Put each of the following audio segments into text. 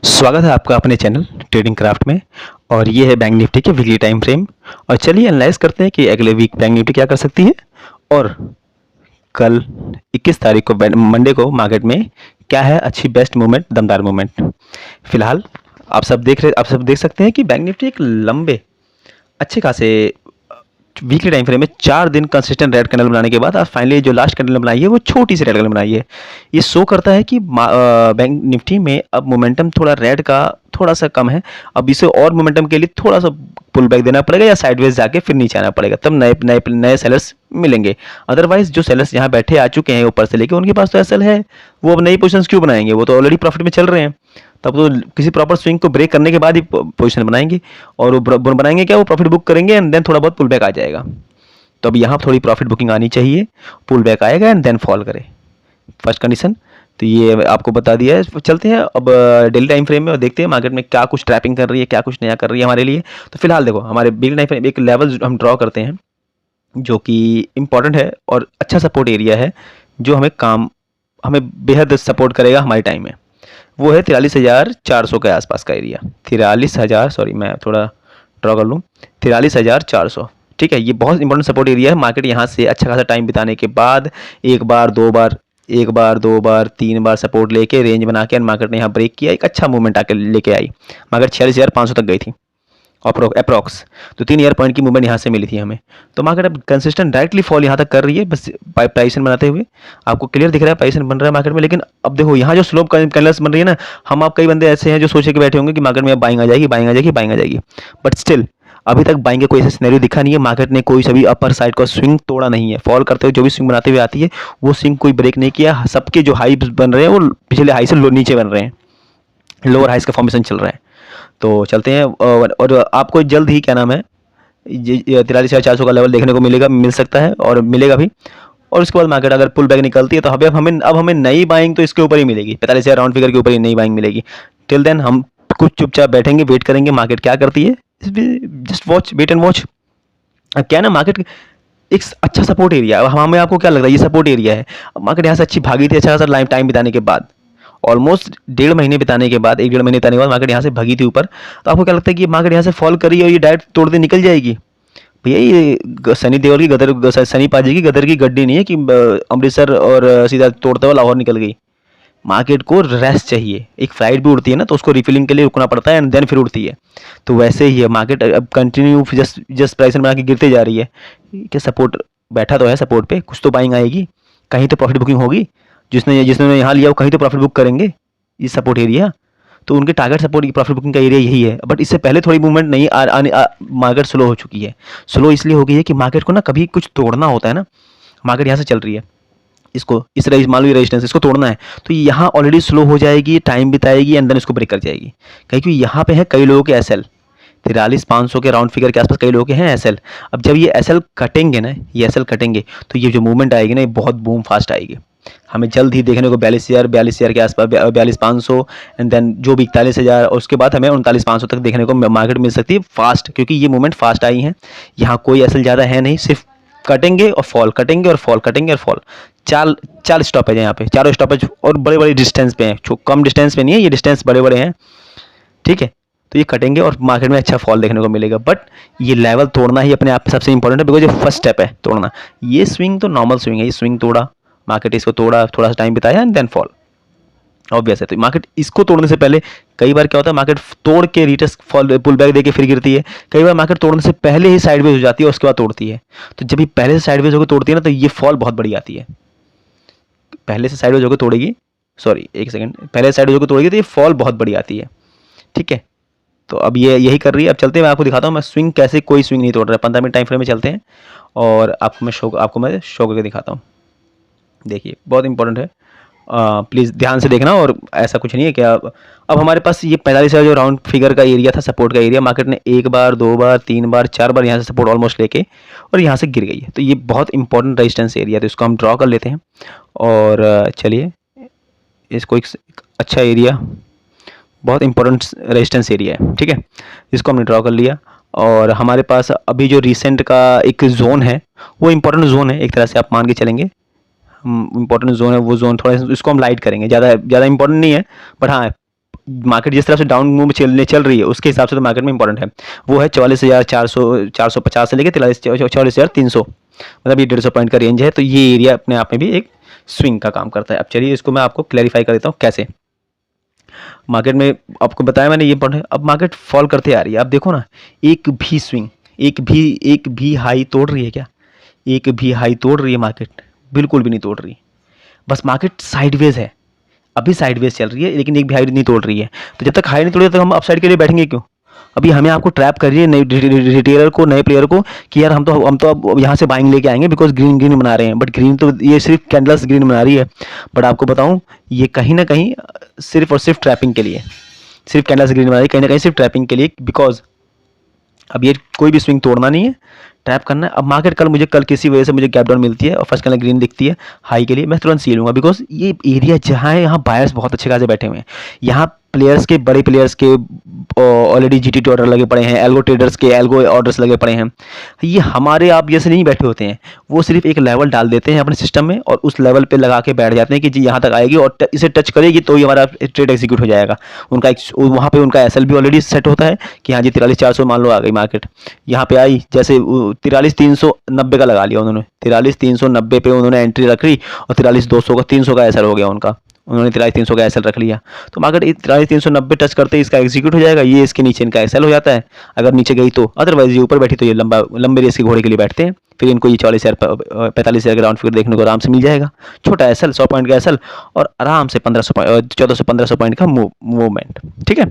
स्वागत है आपका अपने चैनल ट्रेडिंग क्राफ्ट में। और ये है बैंक निफ्टी के वीकली टाइम फ्रेम। और चलिए एनालाइज करते हैं कि अगले वीक बैंक निफ्टी क्या कर सकती है और कल 21 तारीख को मंडे को मार्केट में क्या है अच्छी बेस्ट मूवमेंट, दमदार मूवमेंट। फिलहाल आप सब देख सकते हैं कि बैंक निफ्टी एक लंबे अच्छे खासे वीकली टाइम फ्रेम में 4 दिन कंसिस्टेंट रेड कैंडल बनाने के बाद आज फाइनली जो लास्ट कैंडल बनाई है वो छोटी सी रेड कैंडल बनाई है। ये शो करता है कि बैंक निफ्टी में अब मोमेंटम थोड़ा रेड का थोड़ा सा कम है। अब इसे और मोमेंटम के लिए थोड़ा सा पुल बैक देना पड़ेगा या साइडवेज जाके फिर नीचे आना पड़ेगा, तब नए नए नए सेलर्स मिलेंगे। अदरवाइज जो सेलर्स यहाँ बैठे आ चुके हैं ऊपर से लेके, उनके पास तो एसएल है, वो अब नई पोजीशंस क्यों बनाएंगे? वो तो ऑलरेडी प्रॉफिट में चल रहे हैं। तब तो किसी प्रॉपर स्विंग को ब्रेक करने के बाद ही पोजीशन बनाएंगे, और वो बनाएंगे क्या, वो प्रॉफिट बुक करेंगे एंड देन थोड़ा बहुत पुल बैक आ जाएगा। तो अब यहाँ थोड़ी प्रॉफिट बुकिंग आनी चाहिए, पुल बैक आएगा एंड देन फॉल करे, फर्स्ट कंडीशन। तो ये आपको बता दिया है। चलते हैं अब डेली टाइम फ्रेम में और देखते हैं मार्केट में क्या कुछ ट्रैपिंग कर रही है, क्या कुछ नया कर रही है हमारे लिए। तो फिलहाल देखो, हमारे डेली टाइम फ्रेम एक लेवल हम ड्रॉ करते हैं जो कि इंपॉर्टेंट है और अच्छा सपोर्ट एरिया है, जो हमें बेहद सपोर्ट करेगा हमारे टाइम में। वो है 43,400 के आसपास का एरिया। 43,000, सॉरी मैं थोड़ा ड्रॉ कर लूँ, 43,400। ठीक है, ये बहुत इंपॉर्टेंट सपोर्ट एरिया है। मार्केट यहाँ से अच्छा खासा टाइम बिताने के बाद एक बार दो बार 3 बार सपोर्ट लेके रेंज बना के मार्केट ने यहाँ ब्रेक किया, एक अच्छा मूवमेंट आके लेके आई। मार्केट 46,500 तक गई थी अप्रोक्स। तो 3 ईयर पॉइंट की मूवमेंट यहाँ से मिली थी हमें। तो मार्केट अब कंसिस्टेंट डायरेक्टली फॉल यहाँ तक कर रही है, बस प्राइसन बनाते हुए आपको क्लियर दिख रहा है प्राइसन बन रहा है मार्केट में। लेकिन अब देखो यहाँ जो स्लोप कैंडल्स बन रही है ना, हम आप कई बंदे ऐसे हैं जो सोचे के बैठे होंगे कि मार्केट में अब बाइंग आ जाएगी, बट स्टिल अभी तक बाइंग का कोई ऐसा सिनेरियो दिखा नहीं है। मार्केट ने कोई सभी अपर साइड का स्विंग तोड़ा नहीं है। फॉल करते हुए जो भी स्विंग बनाते हुए आती है वो स्विंग कोई ब्रेक नहीं किया। सबके जो हाई बन रहे हैं वो पिछले हाई से नीचे बन रहे हैं, लोअर हाइस का फॉर्मेशन चल रहा है। तो चलते हैं और आपको जल्द ही क्या नाम है 43,400 का लेवल देखने को मिल सकता है और मिलेगा भी। और उसके बाद मार्केट अगर पुल बैक निकलती है तो अब हमें नई बाइंग तो इसके ऊपर ही मिलेगी, 45,000 राउंड फिगर के ऊपर ही नई बाइंग मिलेगी। टिल देन हम कुछ चुपचाप बैठेंगे, वेट करेंगे मार्केट क्या करती है। Just watch, wait and watch. क्या है ना, मार्केट एक अच्छा सपोर्ट एरिया है। हमें आपको क्या लगता है ये सपोर्ट एरिया है? मार्केट यहाँ से अच्छी भागी थी अच्छा खासा टाइम बिताने के बाद, ऑलमोस्ट 1.5 महीने बिताने के बाद, 1-1.5 महीने बिताने के बाद मार्केट यहाँ से भगी थी ऊपर। तो आपको क्या लगता है कि मार्केट यहाँ से फॉल करी और ये डायरेक्ट तोड़ते निकल जाएगी? भैया ये सनी देओल की गदर, सनी पाजी की गदर की गड्डी नहीं है कि अमृतसर और सीधा तोड़ते हुए लाहौर निकल गई। मार्केट को रेस्ट चाहिए। एक फ्लाइट भी उड़ती है ना तो उसको रिफिलिंग के लिए रुकना पड़ता है एंड देन फिर उड़ती है। तो वैसे ही है मार्केट, अब कंटिन्यू जस्ट प्राइस बना के गिरते जा रही है। क्या सपोर्ट बैठा तो है, सपोर्ट पे कुछ तो बाइंग आएगी, कहीं तो प्रॉफिट बुकिंग होगी। जिसने यहाँ लिया वो कहीं तो प्रॉफिट बुक करेंगे ये सपोर्ट एरिया। तो उनके टारगेट सपोर्ट प्रॉफिट बुकिंग का एरिया यही है। बट इससे पहले थोड़ी मूवमेंट नहीं मार्केट स्लो हो चुकी है। स्लो इसलिए हो गई है कि मार्केट को ना कभी कुछ तोड़ना होता है ना, मार्केट यहाँ से चल रही है, इसको मान लो रेजिस्टेंस इसको तोड़ना है तो यहाँ ऑलरेडी स्लो हो जाएगी, टाइम बिताएगी एंड देन इसको ब्रेक कर जाएगी। क्योंकि यहाँ पे है कई लोगों के एसएल 43,500 के राउंड फिगर के आसपास कई लोगों के हैं एसएल। अब जब ये एसएल कटेंगे ना, ये एसएल कटेंगे तो ये जो मूवमेंट आएगी ना ये बहुत बूम फास्ट आएगी। हमें जल्द ही देखने को 42,000 के आसपास, 42,500 एंड देन जो भी 41,000 और उसके बाद हमें 39,500 तक देखने को मार्केट मिल सकती है फास्ट, क्योंकि ये मूवमेंट फास्ट आई है। यहाँ कोई एसएल ज़्यादा है नहीं, सिर्फ कटेंगे और फॉल, कटेंगे और फॉल, कटेंगे और फॉल। चार स्टॉपेज है यहाँ पे, चारों स्टॉपेज और बड़े बड़े डिस्टेंस पे हैं, कम डिस्टेंस पे नहीं है, ये डिस्टेंस बड़े बड़े हैं। ठीक है, तो ये कटेंगे और मार्केट में अच्छा फॉल देखने को मिलेगा। बट ये लेवल तोड़ना ही अपने आप में सबसे इंपॉर्टेंट है, बिकॉज ये फर्स्ट स्टेप है तोड़ना। ये स्विंग तो नॉर्मल स्विंग है, ये स्विंग तोड़ा मार्केट, इसको तोड़ा, थोड़ा सा टाइम बिताया एंड देन फॉल, ऑब्वियस है। तो मार्केट इसको तोड़ने से पहले, कई बार क्या होता है मार्केट तोड़ के रिटेस्ट फॉल पुल बैक देके फिर गिरती है। कई बार मार्केट तोड़ने से पहले ही साइडवेज हो जाती है और उसके बाद तोड़ती है। तो जब ये पहले से साइडवेज होकर तोड़ती है ना तो ये फॉल बहुत बड़ी आती है। पहले से साइडवेज होकर तोड़ेगी, सॉरी एक सेकंड, पहले साइडवेज होकर तोड़ेगी तो ये फॉल बहुत बड़ी आती है। ठीक है, तो अब ये यही कर रही है। अब चलते हैं, मैं आपको दिखाता हूँ मैं स्विंग कैसे, कोई स्विंग नहीं तोड़ रहा है। 15 मिनट टाइम फ्रेम में चलते हैं और आपको मैं शो करके दिखाता हूँ। देखिए बहुत इंपॉर्टेंट है, प्लीज़ ध्यान से देखना। और ऐसा कुछ नहीं है क्या, अब हमारे पास ये 45,000 जो राउंड फिगर का एरिया था, सपोर्ट का एरिया, मार्केट ने 1 बार 2 बार 3 बार 4 बार यहाँ से सपोर्ट ऑलमोस्ट लेके और यहाँ से गिर गई है। तो ये बहुत इंपॉर्टेंट रेजिस्टेंस एरिया, तो इसको हम ड्रॉ कर लेते हैं। और चलिए इसको एक अच्छा एरिया, बहुत इंपॉर्टेंट रेजिस्टेंस एरिया है, ठीक है, इसको हमने ड्रॉ कर लिया। और हमारे पास अभी जो रिसेंट का एक जोन है वो इंपॉर्टेंट जोन है, एक तरह से आप मान के चलेंगे इंपॉर्टेंट जोन है वो जोन। थोड़ा इसको हम लाइट करेंगे, ज़्यादा इंपॉर्टेंट नहीं है, बट हाँ मार्केट जिस तरह से डाउन मूव चल रही है उसके हिसाब से तो मार्केट में इंपॉर्टेंट है, वो है 44,450 से लेकर 44,300, मतलब ये 150 पॉइंट का रेंज है। तो ये एरिया अपने आप में भी एक स्विंग का काम करता है। अब चलिए इसको मैं आपको क्लैरिफाई कर देता हूँ कैसे। मार्केट में आपको बताया मैंने ये इंपॉर्टेंट है। अब मार्केट फॉल करते आ रही है, आप देखो ना, एक भी स्विंग, एक भी हाई तोड़ रही है क्या? एक भी हाई तोड़ रही है मार्केट? बिल्कुल भी नहीं तोड़ रही। बस मार्केट साइडवेज है, अभी साइडवेज चल रही है, लेकिन एक भी हाई नहीं तोड़ रही है। तो जब तक हाई नहीं तोड़ी तब हम अपसाइड के लिए बैठेंगे क्यों? अभी हमें आपको ट्रैप कर रही है नए रिटेलर को, नए प्लेयर को, कि यार हम तो अब यहाँ से बाइंग लेके आएंगे बिकॉज ग्रीन ग्रीन बना रहे हैं। बट ग्रीन तो ये सिर्फ कैंडल्स ग्रीन बना रही है। बट आपको बताऊं, ये कहीं ना कहीं सिर्फ और सिर्फ ट्रैपिंग के लिए, सिर्फ कैंडल्स ग्रीन बना रही है, कहीं ना कहीं सिर्फ ट्रैपिंग के लिए। बिकॉज अब ये कोई भी स्विंग तोड़ना नहीं है, ट्रैप करना है। अब मार्केट कल किसी वजह से मुझे गैप डाउन मिलती है और फर्स्ट कैंडल ग्रीन दिखती है हाई के लिए, मैं तुरंत सी लूंगा। बिकॉज ये एरिया जहाँ है, यहाँ बायर्स बहुत अच्छे खासे बैठे हुए हैं। यहाँ प्लेयर्स के, बड़े प्लेयर्स के ऑलरेडी जीटी ऑर्डर लगे पड़े हैं, एल्गो ट्रेडर्स के एल्गो ऑर्डर्स लगे पड़े हैं। ये हमारे आप जैसे नहीं बैठे होते हैं, वो सिर्फ एक लेवल डाल देते हैं अपने सिस्टम में और उस लेवल पे लगा के बैठ जाते हैं कि जी यहाँ तक आएगी और इसे टच करेगी तो ही हमारा ट्रेड एग्जीक्यूट हो जाएगा। उनका वहाँ पे उनका एसएल भी ऑलरेडी सेट होता है कि हाँ जी 43,400 मान लो आ गई मार्केट, यहाँ पे आई, जैसे 43,390 का लगा लिया उन्होंने, 43,390 पे उन्होंने एंट्री रख ली और 43,200 का 300 का एसएल हो गया उनका, उन्होंने 43,300 का एसएल रख लिया। तो मार्केट 43,390 टच करते ही इसका एग्जीक्यूट हो जाएगा, ये इसके नीचे इनका एसएल हो जाता है अगर नीचे गई तो। अदरवाइज ये ऊपर बैठी तो ये लंबे रेस के घोड़े के लिए बैठते हैं, फिर इनको ये 45,000 का राउंड फिगर देखने को आराम से मिल जाएगा। छोटा एसएल, 100 पॉइंट का एसएल और आराम से 1400-1500 पॉइंट का मूवमेंट। ठीक है,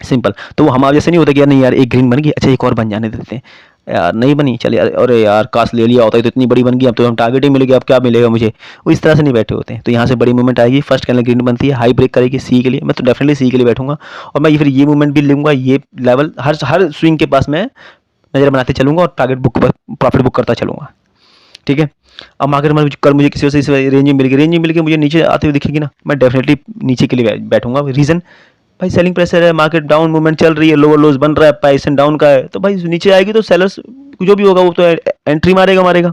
सिंपल। तो वो हमारे जैसे नहीं होता कि यार नहीं यार एक ग्रीन बन गई, अच्छा एक और बन जाने देते हैं, यार नहीं बनी, चलिए अरे यार काश ले लिया होता है तो इतनी बड़ी बन गई, अब तो हम टारगेट ही मिल गया, अब क्या मिलेगा मुझे। वो इस तरह से नहीं बैठे होते हैं। तो यहाँ से बड़ी मूवमेंट आएगी, फर्स्ट कैंडल ग्रीन बनती है, हाई ब्रेक करेगी सी के लिए, मैं तो डेफिनेटली सी के लिए बैठूंगा और मैं ये फिर ये मूवमेंट भी लूंगा, ये लेवल हर स्विंग के पास मैं नजर बनाते चलूंगा और टारगेट बुक प्रॉफिट बुक करता चलूंगा। ठीक है, अब मार्केट में कल मुझे किसी से इस रेंज में मिल गई, मुझे नीचे आते हुए दिखेगी ना, मैं डेफिनेटली नीचे के लिए बैठूंगा। रीजन भाई सेलिंग प्रेशर है, मार्केट डाउन मूवमेंट चल रही है, लोअर लोज बन रहा है, प्राइस डाउन का है, तो भाई नीचे आएगी तो सेलर्स जो भी होगा वो तो एंट्री मारेगा।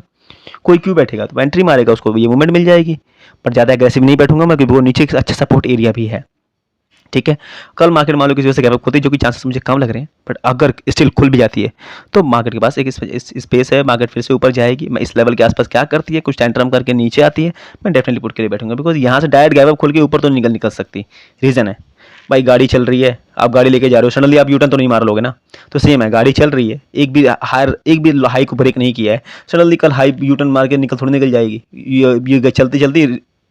कोई क्यों बैठेगा, तो एंट्री मारेगा, उसको ये मूवमेंट मिल जाएगी। पर ज़्यादा एग्रेसिव नहीं बैठूंगा मैं, क्योंकि वो नीचे एक अच्छा सपोर्ट एरिया भी है। ठीक है, कल मार्केट मान लो किसी वजह से गैप अप होती है, जो कि चांसेस मुझे कम लग रहे हैं, बट अगर स्टिल खुल भी जाती है तो मार्केट के पास एक स्पेस है, मार्केट फिर से ऊपर जाएगी। मैं इस लेवल के आसपास क्या करती है, कुछ टाइम टर्म करके नीचे आती है, मैं डेफिनेटली पुट के लिए बैठूंगा। बिकॉज यहाँ से डायरेक्ट गैप अप खुल के ऊपर तो निकल सकती। रीजन है भाई, गाड़ी चल रही है, आप गाड़ी लेके जा रहे हो, सडनली आप यूटर्न तो नहीं मार लोगे ना। तो सेम है, गाड़ी चल रही है, एक भी हाई को ब्रेक नहीं किया है, सडनली कल हाई यूटर्न मार के निकल निकल जाएगी। ये चलती चलती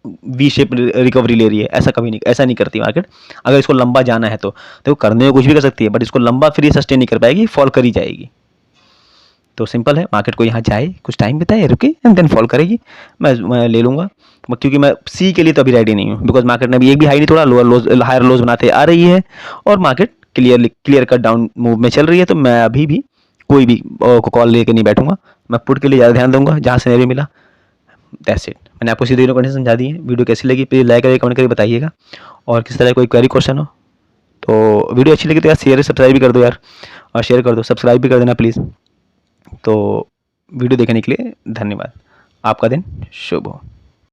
वी शेप रिकवरी ले रही है, ऐसा कभी नहीं, ऐसा नहीं करती मार्केट। अगर इसको लंबा जाना है तो देखो करने में कुछ भी कर सकती है, बट इसको लंबा फिर ये सस्टेन नहीं कर पाएगी, फॉल करी जाएगी। तो सिंपल है, मार्केट को यहाँ जाए, कुछ टाइम बिताए, रुके एंड देन फॉल करेगी, मैं ले लूँगा। क्योंकि मैं सी के लिए तो अभी रेडी नहीं हूँ, बिकॉज मार्केट ने अभी एक भी हाई नहीं तोड़ा, लोअर लोज हायर लोज बनाते आ रही है और market clear cut down move में चल रही है। तो मैं अभी भी कोई भी कॉल लेके नहीं बैठूंगा, मैं पुट के लिए ज़्यादा ध्यान दूंगा, जहाँ से मिला दैट्स इट। मैंने आपको सीधे कंडीशन समझा दी है। वीडियो कैसी लगी प्लीज़ लाइक करिए, कमेंट करके बताइएगा, और किस तरह कोई क्वेरी क्वेश्चन हो तो वीडियो अच्छी लगी तो यार शेयर सब्सक्राइब भी कर दो यार, और शेयर कर दो, सब्सक्राइब भी कर देना प्लीज़। तो वीडियो देखने के लिए धन्यवाद, आपका दिन शुभ हो।